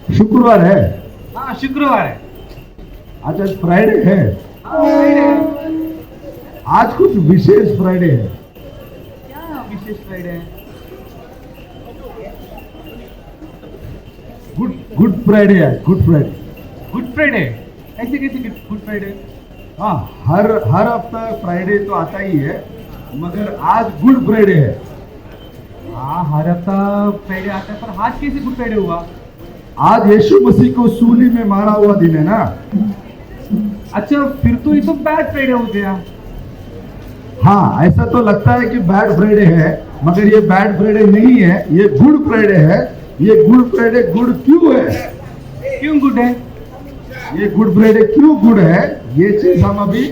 शुक्रवार है। हाँ शुक्रवार है। आज आज फ्राइडे है। हाँ फ्राइडे है। आज कुछ विशेष फ्राइडे है। क्या विशेष फ्राइडे है? गुड गुड फ्राइडे है। Good Friday. Good Friday? ऐसे कैसे गुड फ्राइडे? हाँ, हर हर हफ्ता फ्राइडे तो आता ही है, मगर आज गुड फ्राइडे है। हाँ हर हफ्ता फ्राइडे आता है, पर आज कैसे गुड फ्राइडे हुआ? आज यीशु मसीह को सूली में मारा हुआ दिन है ना। अच्छा फिर तो ये तो बैड फ्राइडे हो गया। हाँ, ऐसा तो लगता है कि बैड फ्राइडे है, मगर ये बैड फ्राइडे नहीं है, ये गुड फ्राइडे है। ये गुड फ्राइडे गुड क्यों है? क्यों गुड है? ये गुड फ्राइडे क्यों गुड है, ये चीज हम अभी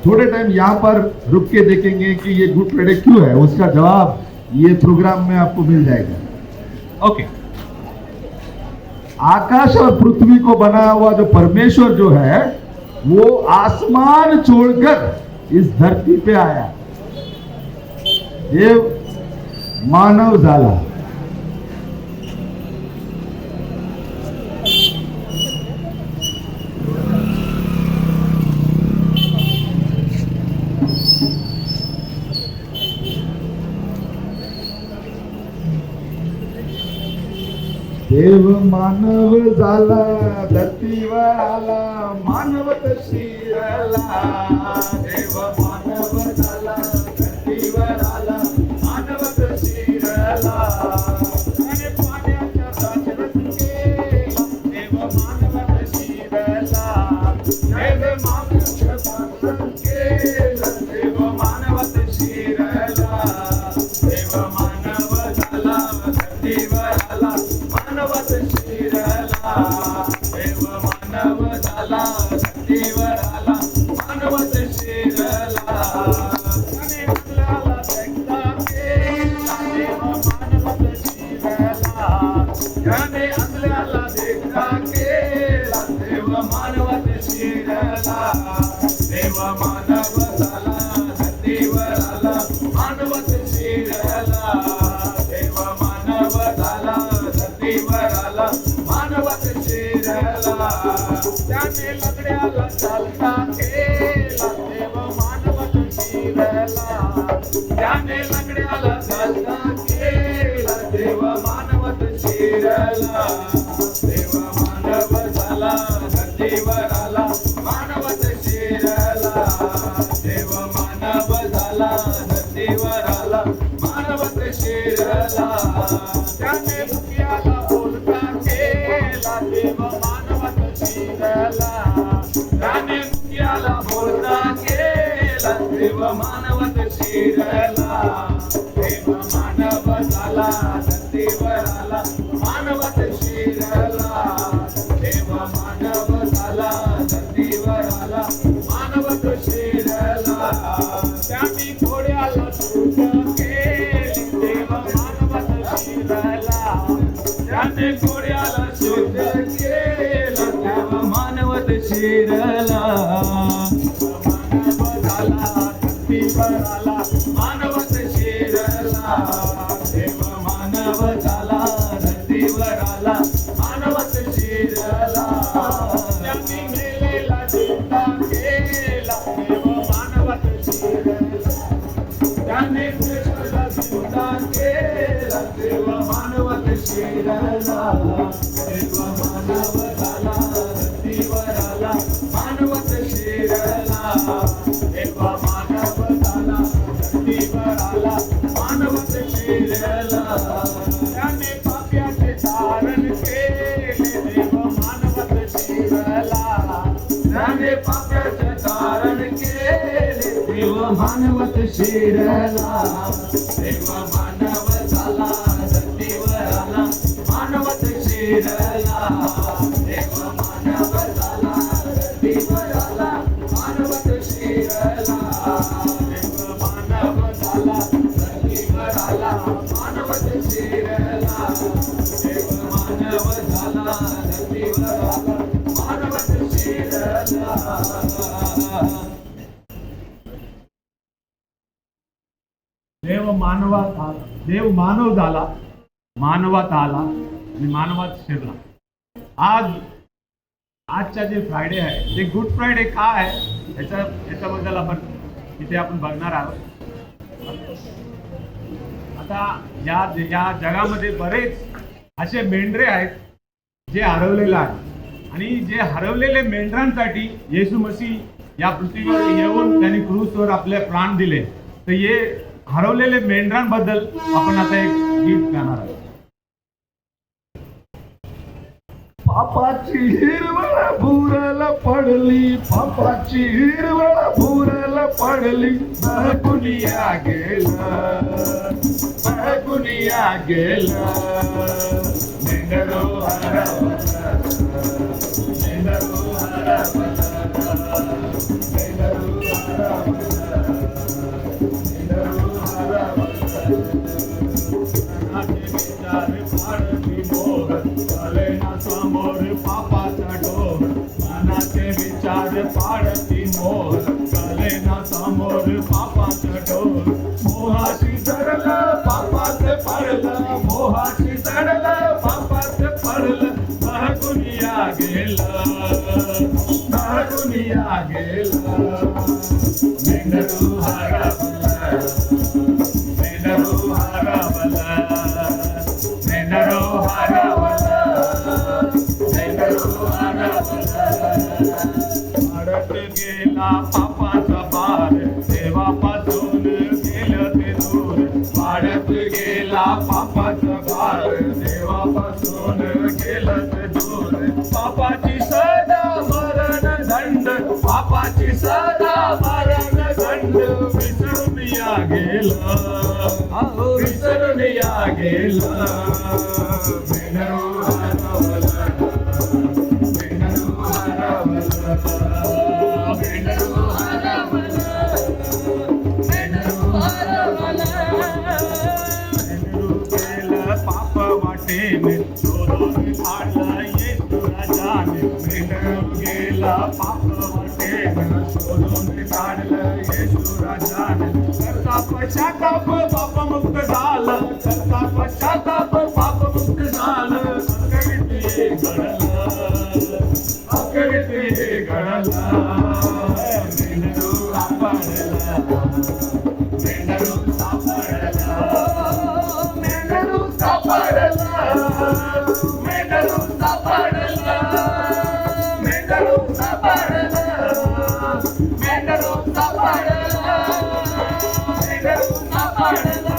थोड़े टाइम यहाँ पर रुक के देखेंगे कि ये गुड फ्राइडे क्यों है। उसका जवाब ये प्रोग्राम में आपको मिल जाएगा। ओके। आकाश और पृथ्वी को बनाया हुआ जो परमेश्वर जो है, वो आसमान छोड़कर इस धरती पे आया। देव मानव झाला। देव मानव झाला, धरतीवर आला, मानवत शिरला। देव मानव झाला, धरतीवर आला, मानवत शिरला। आणि पाण्याच्या दाशरथ केला, देव मानवत शिरला। देव मानवाच्या दाशरथ केला, देव मानवत शिरला। देव मानव झाला, धरतीवर आला, मानवत शिरला। देव मानव झाला, धरतीवर आला, मानवत शिरला। त्याने आपल्याला व्यक्त केला, देव मानवत शिरला। त्याने आपल्याला व्यक्त केला, देव मानवत शिरला। देव मानव झाला, धरतीवर आला, मानवत शिरला। देव मानव झाला, धरतीवर आला, मानवत शिरला। त्याने लंगड्याला चालता केला, देव मानवत शिरला। त्याने लंगड्याला चालता केला, देव मानवत शिरला। देव मानव झाला, धरतीवर आला, मानवत शिरला। देव मानव झाला, धरतीवर आला, मानवत शिरला। त्याने भुक्याला बोलता केला, देव मानवत शिरला। त्याने भुक्याला बोलता केला, देव मानवत शिरला। देव मानव झाला, धरतीवर आला, मानवत शिरला। देव मानव झाला, धरतीवर आला, मानवत शिरला। त्याने घोड्याला सूट केली, देव मानवत शिरला। त्याने घोड्याला सूट केला, देव मानवत शिरला। मानव झाला, धरतीवर आला, मानवत शिरला। देव मानव झाला, धरतीवर आला, मानवत शिरला। त्यांनी मेलेला जिवंत केला, देव मानवत शिरला। त्याने मेलेला जिवंत केला, देव मानवत शिरला। देव मानव झाला, धरतीवर आला, मानवत शिरला। देव मानव झाला, धरतीवर आला, मानवत शिरला। त्याने पाप्याचे तारण केले, देव मानवत शिरला। त्याने पाप्याचे तारण केले, देव मानवत शिरला। देव मानव झाला, धरतीवर आला, मानवत शिरला। देव मानव झाला, धरतीवर आला, मानवत शिरला। देव मानव झाला, धरतीवर आला, मानवत शिरला। देव मानव झाला, धरतीवर आला, मानवत शिरला। देव मानवात आला, देव मानव झाला, मानवात आला आणि मानवात शिरला. आजचा जे फ्रायडे आहे ते गुड फ्रायडे का आहे याच्याबद्दल आपण बघणार आहोत. आता या जगामध्ये बरेच असे मेंढरे आहेत जे हरवलेले आहेत आणि जे हरवलेले मेंढरांसाठी येशू मसीह या पृथ्वीवर येऊन त्यांनी क्रूसवर आपले प्राण दिले. तर हे हरवलेले मेंढरांबद्दल आपण आता एक गीत गाणार आहोत. पापाची हिरवळ भुरला पडली, पापाची हिरवळ भुरला पडली, बहकुनिया गेला, बहकुनिया गेला. मेंढरो हरवला, मेंढरो हरवला, मेंढरो हरवला, मेंढरो हरवला. विचार पाडवी मोह चले ना समोर पापाचा डोह, मनाचे विचार पाडती मोह चले ना समोर पापाचा डोह. मोहाशी जडलं पापाचं पडलं, मोहाशी जडलं पापाचं पडलं, बहकुनिया गेला, बहकुनिया गेला. मेंढरू हरवला, मेंढरू हरवला, मेंढरू हरवला, मेंढरू हरवला. वाढत गेला पापाचा भार, देवापासून गेलं ते दूर. वाढत गेला पापाचा भार, देवापासून गेलं ते दूर. पापाची सदा मरण दंड, पापाची सदा मरण दंड, विसरून या गेला, विसरून या गेला. मेंढरू हरवला, मेंढरू हरवला, मेंढरू हरवला, मेंढरू हरवला. मेंढरू गेलं पाप वाटेने, शोधून काढला येशू राजाने. मेंढरू गेला पाप वाटेने, शोधून काढलं येशू राजाने. करता पश्चाताप पापमुक्त झाला, करता पश्चाताप पापमुक्त झालं. अकरिती घडला, अकरिती घडला. मेंढरू सापडला, मेंढरू सापडला, मेंढरू सापडला, मेंढरू सापडला, मेंढरू सापडला, मेंढरू सापडला, मेंढरू सापडला,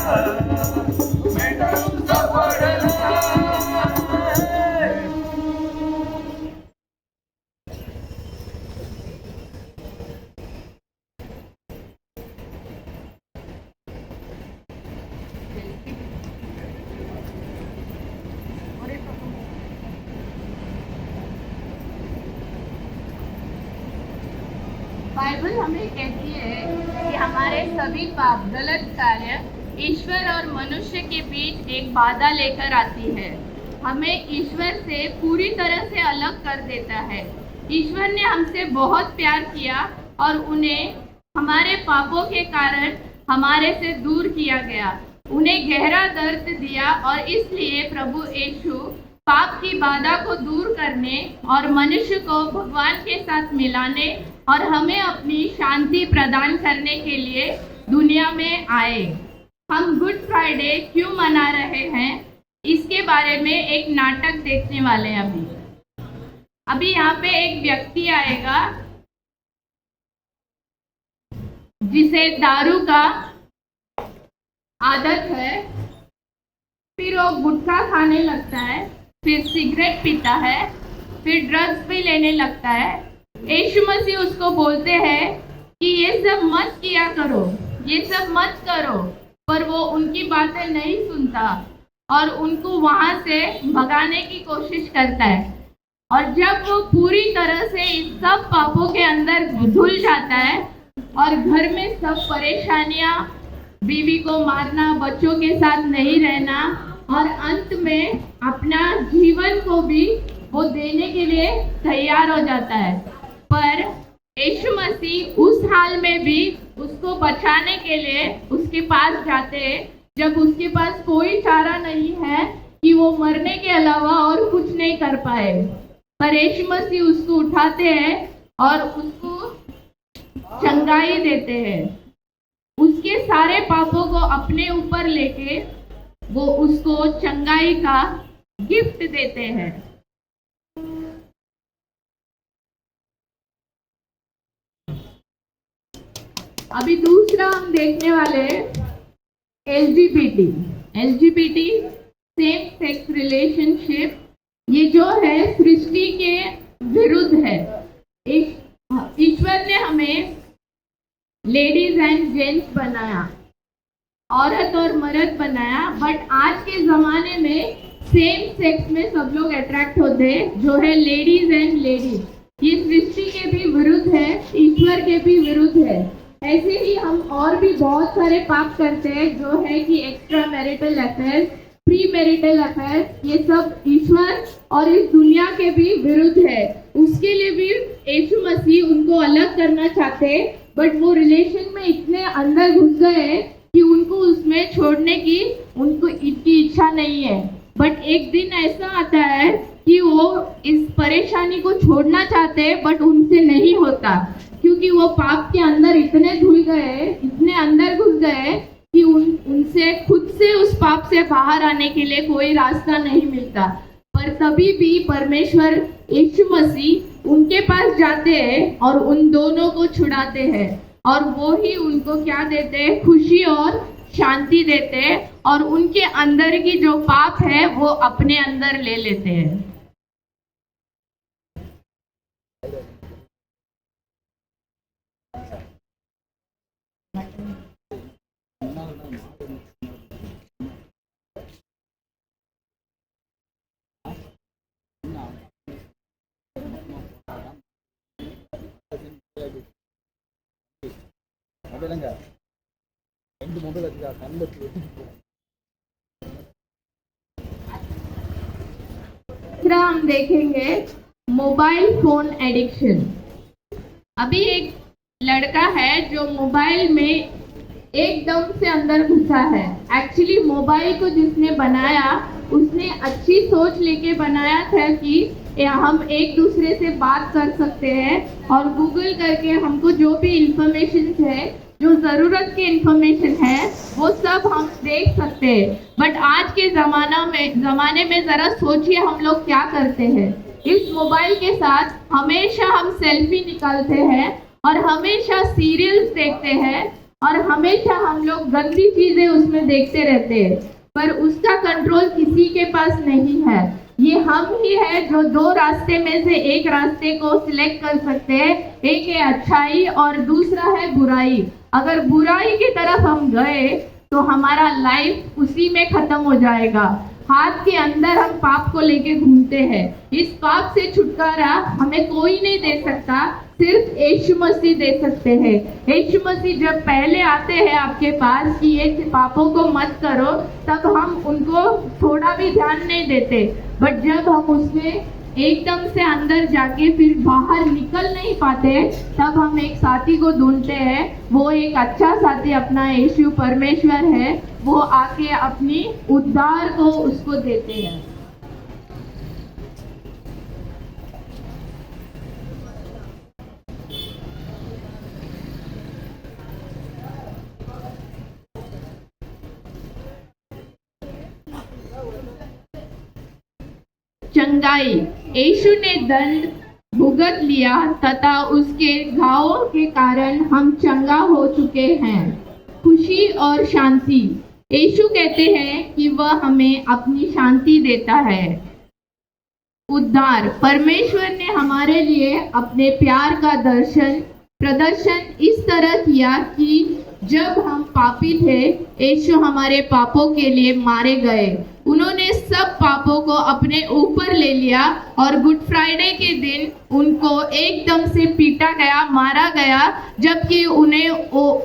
मेंढरू सापडला. बाइबल हमें कहती है कि हमारे सभी पाप, गलत कार्य ईश्वर और मनुष्य के बीच एक बाधा लेकर आती है, हमें ईश्वर से पूरी तरह से अलग कर देता है. ईश्वर ने हमसे बहुत प्यार किया और उन्हें हमारे पापों के कारण हमारे से दूर किया गया, उन्हें गहरा दर्द दिया. और इसलिए प्रभु यीशु पाप की बाधा को दूर करने और मनुष्य को भगवान के साथ मिलाने और हमें अपनी शांति प्रदान करने के लिए दुनिया में आए. हम गुड फ्राइडे क्यों मना रहे हैं, इसके बारे में एक नाटक देखने वाले हैं. अभी यहाँ पे एक व्यक्ति आएगा जिसे दारू का आदत है, फिर वो गुटखा खाने लगता है, फिर सिगरेट पीता है, फिर ड्रग्स भी लेने लगता है. यीशु मसीह उसको बोलते हैं कि ये सब मत किया करो, ये सब मत करो, पर वो उनकी बातें नहीं सुनता और उनको वहाँ से भगाने की कोशिश करता है. और जब वो पूरी तरह से इस सब पापों के अंदर घुल जाता है और घर में सब परेशानियाँ, बीवी को मारना, बच्चों के साथ नहीं रहना और अंत में अपना जीवन को भी वो देने के लिए तैयार हो जाता है. पर यीशु मसीह उस हाल में भी उसको बचाने के लिए उसके पास जाते हैं, जब उसके पास कोई चारा नहीं है कि वो मरने के अलावा और कुछ नहीं कर पाए. पर यीशु मसीह उसको उठाते हैं और उसको चंगाई देते हैं। उसके सारे पापों को अपने ऊपर लेके वो उसको चंगाई का गिफ्ट देते हैं। अभी दूसरा हम देखने वाले हैं एलजीबीटी सेम सेक्स रिलेशनशिप। ये जो है सृष्टि के विरुद्ध है। ईश्वर ने हमें लेडीज एंड जेंट्स बनाया, औरत और मर्द बनाया, बट आज के ज़माने में सेम सेक्स में सब लोग अट्रैक्ट होते हैं, जो है लेडीज एंड लेडीज। ये सृष्टि के भी विरुद्ध है, ईश्वर के भी विरुद्ध है। ऐसे ही हम और भी बहुत सारे पाप करते हैं, जो है कि extra marital affair, pre marital affair, ये सब ईश्वर और इस दुनिया के भी विरुद्ध है। उसके लिए भी यीशु मसीह उनको अलग करना चाहते हैं, बट वो रिलेशन में इतने अंदर घुस गए कि उनको उसमें छोड़ने की उनको इतनी इच्छा नहीं है। बट एक दिन ऐसा आता है कि वो इस परेशानी को छोड़ना चाहते हैं, बट उनसे नहीं होता, क्योंकि वो पाप के अंदर इतने घुल गए, इतने अंदर घुस गए कि उनसे खुद से उस पाप से बाहर आने के लिए कोई रास्ता नहीं मिलता। पर तभी भी परमेश्वर यीशु मसीह उनके पास जाते हैं और उन दोनों को छुड़ाते हैं, और वो ही उनको क्या देते हैं? खुशी और शांति देते हैं, और उनके अंदर की जो पाप है वो अपने अंदर ले लेते हैं। तीसरा हम देखेंगे मोबाइल फोन एडिक्शन। अभी एक लड़का है जो मोबाइल में एकदम से अंदर घुसा है। एक्चुअली मोबाइल को जिसने बनाया उसने अच्छी सोच लेके बनाया था कि हम एक दूसरे से बात कर सकते हैं और गूगल करके हमको जो भी इंफॉर्मेशन है, जो ज़रूरत की इंफॉर्मेशन है, वो सब हम देख सकते हैं। बट आज के ज़माने में ज़रा सोचिए हम लोग क्या करते हैं। इस मोबाइल के साथ हमेशा हम सेल्फी निकालते हैं और हमेशा सीरियल्स देखते हैं और हमेशा हम लोग गंदी चीज़ें उसमें देखते रहते हैं, पर उसका कंट्रोल किसी के पास नहीं है। ये हम ही है जो दो रास्ते में से एक रास्ते को सिलेक्ट कर सकते हैं। एक है अच्छाई और दूसरा है बुराई। अगर बुराई की तरफ हम गए तो हमारा लाइफ उसी में खत्म हो जाएगा। हाथ के अंदर हम पाप को लेके घूमते हैं। इस पाप से छुटकारा हमें कोई नहीं दे सकता, सिर्फ यीशु मसीह दे सकते हैं। यीशु मसीह जब पहले आते हैं आपके पास कि ये पापों को मत करो, तब हम उनको थोड़ा भी ध्यान नहीं देते। बट जब हम उसमें एकदम से अंदर जाके फिर बाहर निकल नहीं पाते, तब हम एक साथी को ढूंढते हैं। वो एक अच्छा साथी अपना यीशु परमेश्वर है, वो आके अपनी उद्धार को उसको देते हैं। चंगाई, यीशु ने दंड भुगत लिया तथा उसके घावों के कारण हम चंगा हो चुके हैं। खुशी और शांति, यीशु कहते हैं कि वह हमें अपनी शांति देता है। उद्धार, परमेश्वर ने हमारे लिए अपने प्यार का प्रदर्शन इस तरह किया कि जब हम पापी थे, यीशु हमारे पापों के लिए मारे गए। उन्होंने सब पापों को अपने ऊपर ले लिया और गुड फ्राइडे के दिन उनको एकदम से पीटा गया, मारा गया, जबकि उन्हें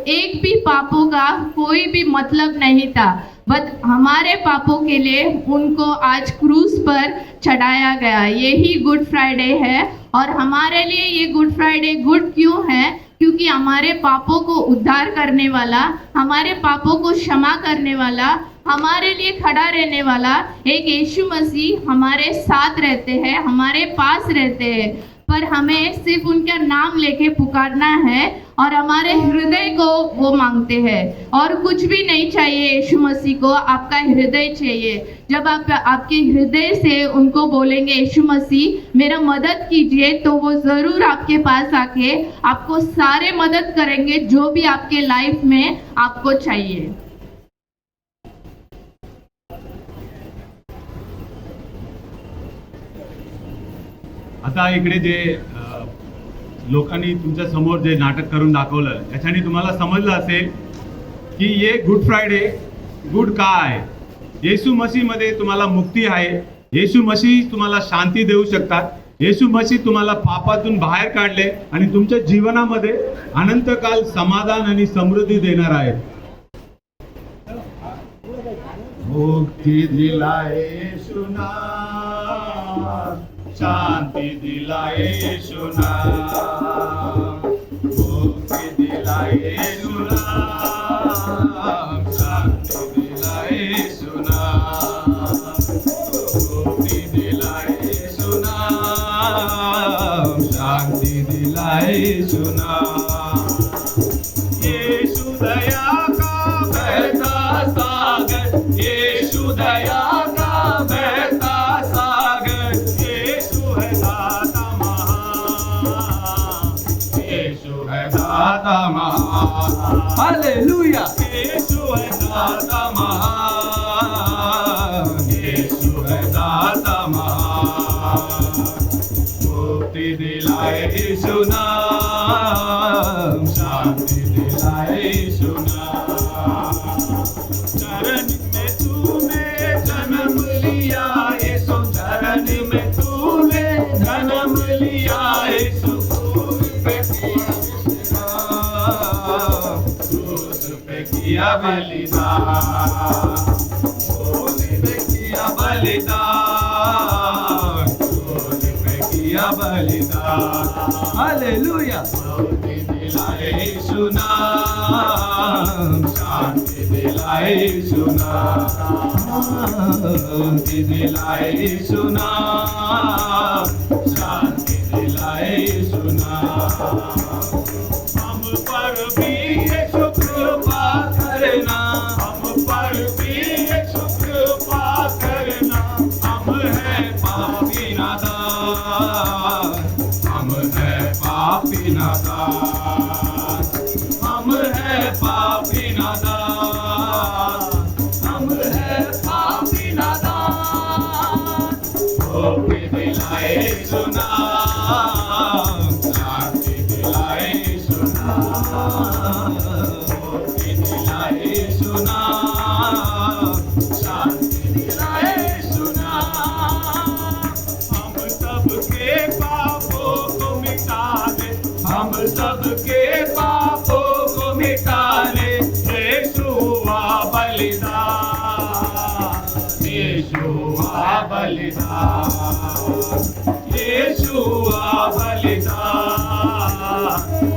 एक भी पापों का कोई भी मतलब नहीं था। बट हमारे पापों के लिए उनको आज क्रूस पर चढ़ाया गया। यही गुड फ्राइडे है। और हमारे लिए ये गुड फ्राइडे गुड क्यों है? क्योंकि हमारे पापों को उद्धार करने वाला, हमारे पापों को क्षमा करने वाला, हमारे लिए खड़ा रहने वाला एक यीशु मसीह हमारे साथ रहते हैं, हमारे पास रहते हैं, पर हमें सिर्फ उनका नाम लेके पुकारना है और हमारे हृदय को वो मांगते हैं। और कुछ भी नहीं चाहिए यीशु मसीह को, आपका हृदय चाहिए। जब आप आपके हृदय से उनको बोलेंगे यीशु मसीह मेरा मदद कीजिए, तो वो ज़रूर आपके पास आके आपको सारे मदद करेंगे जो भी आपके लाइफ में आपको चाहिए। आता इकडे जे लोकांनी तुमच्या समोर जे नाटक करून दाखवलं त्याच्याने तुम्हाला समजलं असेल की ये गुड फ्रायडे गुड का आहे। येशू मसीहमध्ये तुम्हाला मुक्ती आहे, येशू मसीह तुम्हाला शांती देऊ शकतात, येशू मसीह तुम्हाला पापातून बाहेर काढले आणि तुमच्या जीवनामध्ये अनंतकाल समाधान आणि समृद्धी देणार आहेत। मुक्ती दिलाय येशू नाम, शांति दिलाए यीशु नाम, मुक्ति दिलाए यीशु नाम, शांति दिलाए यीशु नाम, मुक्ति दिलाए यीशु नाम, शांति दिलाए यीशु नाम। यीशु दया का बहता सागर, यीशु दया का बहता सागर, यीशु है दाता महान, हालेलुया। यीशु है दाता महान, यीशु है दाता महान, मुक्ति दिलाए यीशु नाम, शांति दिलाए यीशु नाम। चरण में तूने जन्म लिया यीशु, चरण में तूने जन्म लिया यीशु, क्रूस पे किया बलिदान, क्रूस पे किया बलिदान, क्रूस पे किया बलिदान, हालेलुया। मुक्ति दिलाए यीशु नाम, शांति दिलाए यीशु नाम, मुक्ति दिलाए यीशु नाम, शांति दिलाए यीशु नाम। हम पर भी यीशु कृपा करना, हम पर भी यीशु कृपा करना, हम हैं पापी नादान, हम हैं पापी नादान, हम हैं पापी नादान, हम हैं पापी नादान। मुक्ति दिलाए यीशु नाम, शांति दिलाए यीशु नाम, मुक्ति दिलाए यीशु नाम, शांति दिलाए यीशु नाम। हम सबके पापों को मिटा दे, हम सबके पापों को मिटा ले, यीशु हुआ बलिदान, यीशु हुआ बलिदान, यीशु हुआ बलिदान,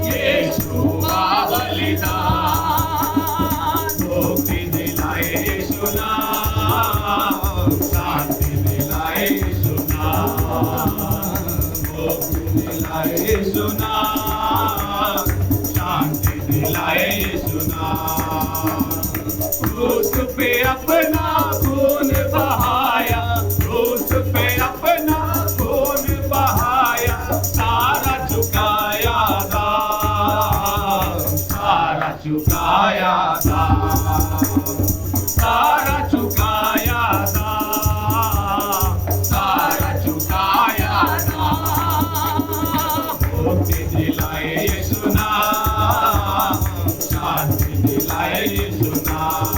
यीशु हुआ बलिदान। मुक्ति दिलाए यीशु नाम, शांति दिलाए यीशु नाम, मुक्ति दिलाए यीशु नाम, शांति दिलाए यीशु नाम। क्रूस पे अपना खून बहाया, क्रूस पे अपना खून बहाया, सारा चुकाया दाम, सारा चुकाया दाम, सारा चुकाया दाम, सारा चुकाया दाम। मुक्ति दिलाए यीशु नाम, शांति दिलाए यीशु नाम,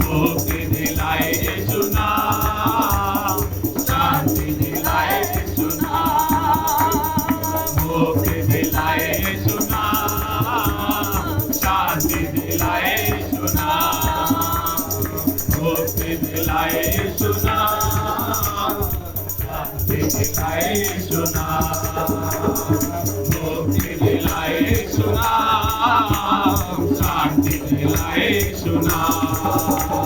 मुक्ति दिलाए यीशु नाम, शांति दिलाए यीशु नाम, मुक्ति दिलाए यीशु नाम, शांति दिलाए यीशु नाम, मुक्ति दिलाए यीशु नाम, शांति दिलाए यीशु नाम, मुक्ति दिलाए यीशु नाम, शांति दिलाए यीशु नाम।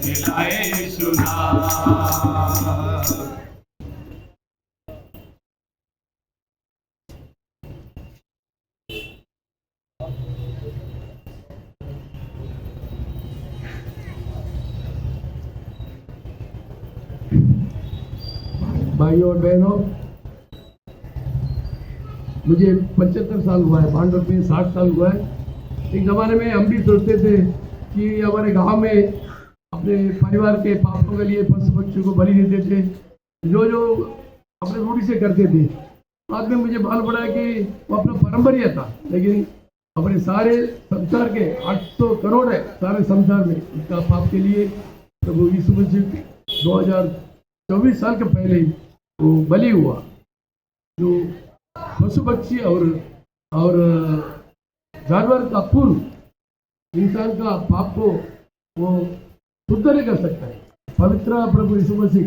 दिलाए सुना। भाइयों और बहनों, मुझे 75 साल हुआ है, भांडव में 60 साल हुआ है। एक ज़माने में हम भी सोचते थे कि हमारे गांव में अपने परिवार के पापों के लिए पशु पक्षियों को बलि देते थे, जो जो अपने रूढ़ी से करते थे। बाद में मुझे मालूम पड़ा कि वो अपना परंपरा था, लेकिन अपने सारे संसार के 800 करोड़ है सारे संसार में, इसका पाप के लिए प्रभु यीशु मसीह 2024 साल के पहले ही वो बलि हुआ। जो पशु पक्षी और जानवर का पूर्व इंसान का पाप को वो शुद्ध नहीं कर सकता है। पवित्र प्रभु यीशु मसीह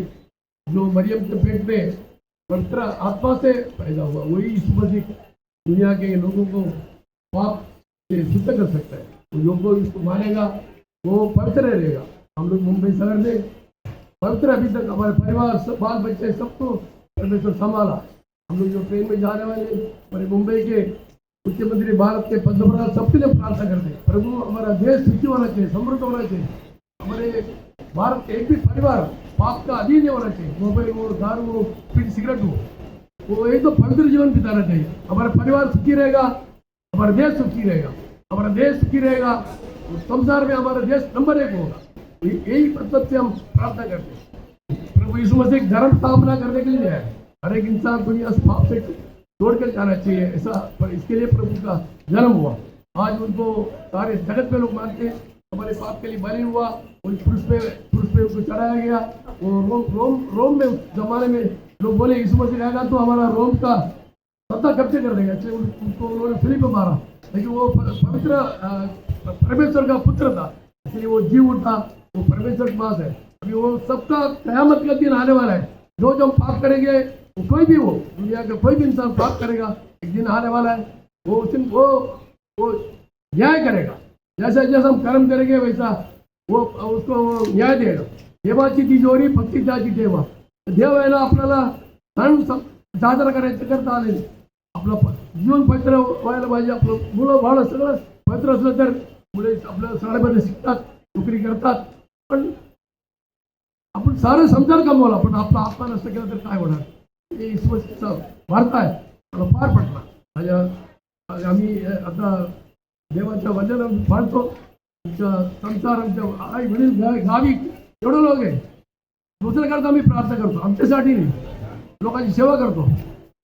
जो मरियम के पेट में पवित्र आत्मा से पैदा हुआ, वही यीशु मसीह दुनिया के लोगों को पाप से शुद्ध कर सकता है। तो जो कोई इसको मानेगा वो पवित्र रहेगा। हम लोग मुंबई शहर में पवित्र, अभी तक हमारे परिवार सब बाल बच्चे सबको परमेश्वर संभाला। हम लोग जो ट्रेन में जाने वाले हमारे मुंबई के मुख्यमंत्री, भारत के पंतप्रधान, सबके लिए प्रार्थना करते हैं, प्रभु हमारा देश सुखी होना चाहिए, समृद्ध होना चाहिए। हमारे भारत के एक भी परिवार पाप का अधीन नहीं होना चाहिए। मोबाइल हो, दारू हो, फिर सिगरेट हो, वो एक तो पवित्र जीवन बिताना चाहिए। हमारा परिवार सुखी रहेगा, हमारा देश सुखी रहेगा। हमारा देश सुखी रहेगा, संसार में हमारा देश नंबर 1 होगा। यही मतलब से हम प्रार्थना करते हैं। प्रभु यीशु मसीह धर्म स्थापना करने के लिए है। हर एक इंसान दुनिया से पाप से छोड़कर जाना चाहिए, ऐसा पर इसके लिए प्रभु का जन्म हुआ। आज उनको सारे जगत में लोग मानते हैं। हमारे पाप के लिए बलि हुआ, पुरुष पे उसको चढ़ाया गया। वो रोम में उस जमाने में लोग बोले यीशु मसीह रहेगा तो हमारा रोम का सत्ता कब्जे कर देगा, इसलिए उनको उन्होंने फिलिप में मारा। लेकिन वो पवित्र परमेश्वर का पुत्र था, इसलिए वो जीव उठा, वो परमेश्वर के पास है। अभी वो सबका कयामत का दिन आने वाला है। जो हम पाप करेंगे, वो कोई भी हो, दुनिया का कोई भी इंसान पाप करेगा, एक दिन आने वाला है। वो उस दिन वो न्याय करेगा। जैसा जैसा हम कर्म करेंगे वैसा वो उसको न्याय देगा। देवाची तिजोरी भक्ती त्याची ठेवा। देव आहे ना आपल्याला सण साजरा करायचं करता आले, आपलं जीवन पवित्र व्हायला पाहिजे। आपलं मुलं बाळ सगळं पवित्र असलं तर मुले आपल्या शाळेमध्ये शिकतात, नोकरी करतात, पण आपण सारे संसार कमवला पण आपला आत्मा नष्ट केला तर काय होणार? हे ईश्वरचा वार्ता आहे, मला फार पटला। आम्ही आता देवाच्या वचन पाळतो। आमच्या संसार, आमच्या आई वडील गावी एवढं लोक आहे, दुसऱ्याकरता आम्ही प्रार्थना करतो, आमच्यासाठी नाही, लोकांची सेवा करतो।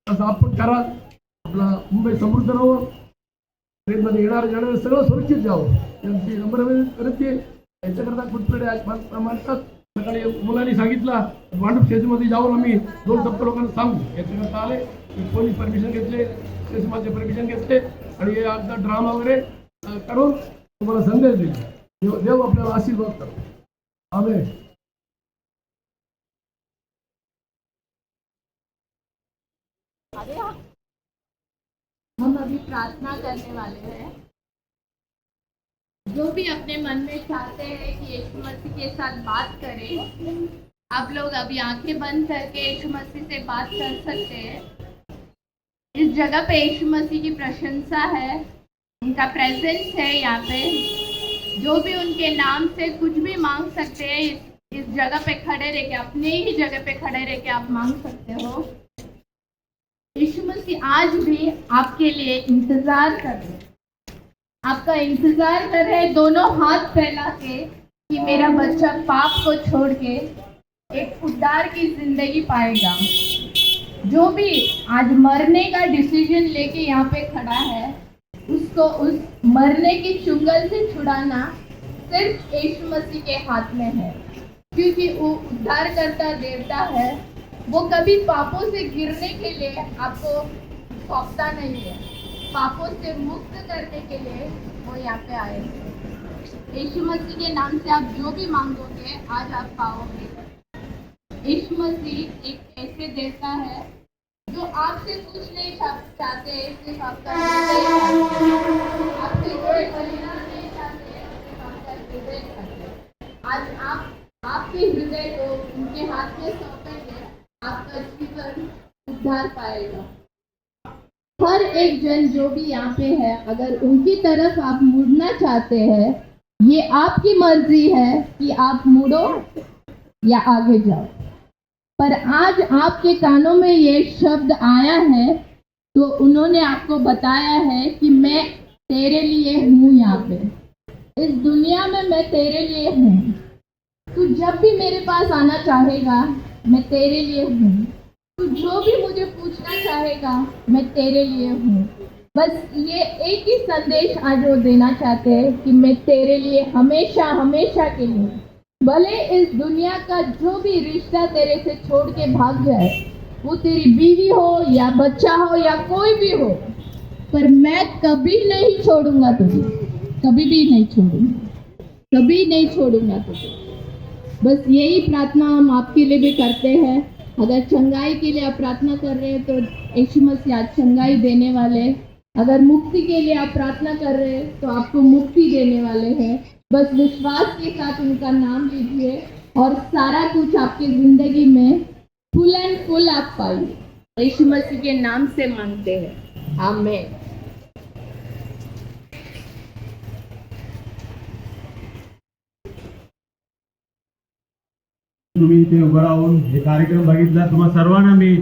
असं आपण करा। आपला मुंबई समृद्ध राहो, ट्रेनमध्ये येणार जाणार सगळं सुरक्षित जावं, त्यांची नंबर विनंती आहे। याच्याकरता कुठे म्हणतात, सकाळी मुलांनी सांगितलं भांडूप स्टेशनमध्ये जाऊन आम्ही 2 टप्पे लोकांना सांगू। याच्याकरता आले, पोलीस परमिशन घेतले, स्टेशनचे परमिशन घेतले आणि आता ड्रामा वगैरे करून तुम्हाला संदेश दिले। देव आपल्याला आशीर्वाद करो। आमेन। हम अभी प्रार्थना करने वाले हैं। जो भी अपने मन में चाहते हैं कि यीशु मसीह के साथ बात करें, आप लोग अभी आंखें बंद करके यीशु मसीह से बात कर सकते हैं। इस जगह पे यीशु मसीह की प्रशंसा है, उनका प्रेजेंस है यहाँ पे। जो भी उनके नाम से कुछ भी मांग सकते हैं, इस जगह पे खड़े रह के, अपने ही जगह पे खड़े रह के आप मांग सकते हो। यीशु मसीह आज भी आपके लिए इंतजार कर रहे हैं, आपका इंतजार कर रहे हैं, दोनों हाथ फैला के कि मेरा बच्चा पाप को छोड़ के एक उद्धार की जिंदगी पाएगा। जो भी आज मरने का डिसीजन लेके यहाँ पे खड़ा है, उसको उस मरने की चुंगल से छुड़ाना सिर्फ यीशु मसीह के हाथ में है, क्योंकि वो उद्धार करता देवता है। वो कभी पापों से गिरने के लिए आपको सौंपता नहीं है, पापों से मुक्त करने के लिए वो यहाँ पे आए। यीशु मसीह के नाम से आप जो भी मांगोगे आज आप पाओगे। यीशु मसीह एक ऐसे देवता है जो आपसे कुछ नहीं चाहते, सिर्फ आपका आपसे कोई बलिदान नहीं चाहते, सिर्फ आपका हृदय चाहते। आज आप आपके हृदय को उनके हाथ में सौंपेंगे, आपका जीवन उद्धार पाएगा। हर एक जन जो भी यहाँ पे है, अगर उनकी तरफ आप मुड़ना चाहते हैं, ये आपकी मर्जी है कि आप मुड़ो या आगे जाओ। पर आज आपके कानों में ये शब्द आया है तो उन्होंने आपको बताया है कि मैं तेरे लिए हूँ, यहाँ पे इस दुनिया में मैं तेरे लिए हूँ। तू जब भी मेरे पास आना चाहेगा, मैं तेरे लिए हूँ। तू जो भी मुझे पूछना चाहेगा, मैं तेरे लिए हूँ। बस ये एक ही संदेश आज वो देना चाहते हैं कि मैं तेरे लिए हमेशा हमेशा के लिए, भले इस दुनिया का जो भी रिश्ता तेरे से छोड़ के भाग जाए, वो तेरी बीवी हो या बच्चा हो या कोई भी हो, पर मैं कभी नहीं छोड़ूंगा तुझे, कभी भी नहीं छोड़ूंगा, कभी नहीं छोड़ूंगा तुझे। बस यही प्रार्थना हम आपके लिए भी करते हैं। अगर चंगाई के लिए आप प्रार्थना कर रहे हैं तो यीशु मसीह आज चंगाई देने वाले। अगर मुक्ति के लिए आप प्रार्थना कर रहे हैं तो आपको मुक्ति देने वाले हैं। बस विश्वास के साथ उनका नाम लीजिए और सारा कुछ आपकी जिंदगी में फुल एंड फुल आप पाइए। यीशु मसीह के नाम से मांगते हैं, आमीन। तुम्ही इथे उभं राहून हे कार्यक्रम बघितला, तुम्हा सर्वांना मी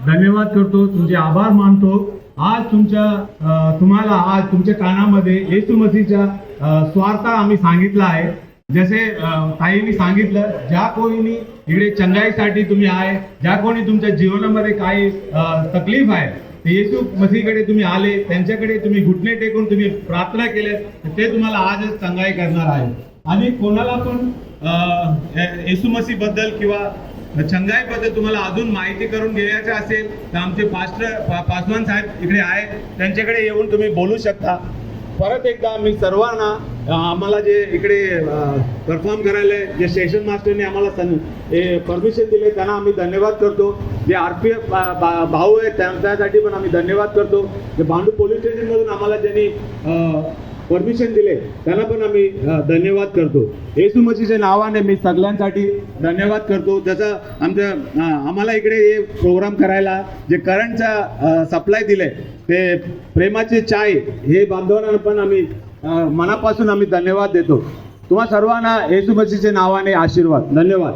धन्यवाद करतो, तुमचे आभार मानतो। आज तुम्हाला आज तुमच्या कानामध्ये येशू मसीहचा स्वार्थ आम्ही सांगितला आहे। जसे ताईंनी सांगितलं, ज्या कोणी इकडे चंगाईसाठी तुम्ही आहे, ज्या कोणी तुमच्या जीवनामध्ये काही तकलीफ आहे, ते येशू मसीहकडे तुम्ही आले, त्यांच्याकडे तुम्ही घुटणे टेकून तुम्ही प्रार्थना केले, ते तुम्हाला आजच चंगाई करणार आहे। आणि कोणाला पण येशू मसीह बद्दल किंवा चंगाईबद्दल तुम्हाला अजून माहिती करून घ्यायचं असेल तर आमचे पासवान साहेब इकडे आहेत, त्यांच्याकडे येऊन तुम्ही बोलू शकता। परत एकदा मी सर्वांना आम्हाला जे इकडे परफॉर्म करायला जे स्टेशन मास्टरने आम्हाला परमिशन दिले त्यांना आम्ही धन्यवाद करतो। जे RPF भाऊ आहेत त्यांच्यासाठी पण आम्ही धन्यवाद करतो। जे भांडू पोलीस स्टेशनमधून आम्हाला ज्यांनी परमिशन दिले त्यांना पण आम्ही धन्यवाद करतो। येशू मसीहच्या नावाने मी सगळ्यांसाठी धन्यवाद करतो। जसं आम्हाला इकडे हे प्रोग्राम करायला जे करंटचा सप्लाय दिले, ते प्रेमाचे चाय हे बांधवांना पण आम्ही मनापासून आम्ही धन्यवाद देतो। तुम्हा सर्वांना येशू मसीहच्या नावाने आशीर्वाद। धन्यवाद।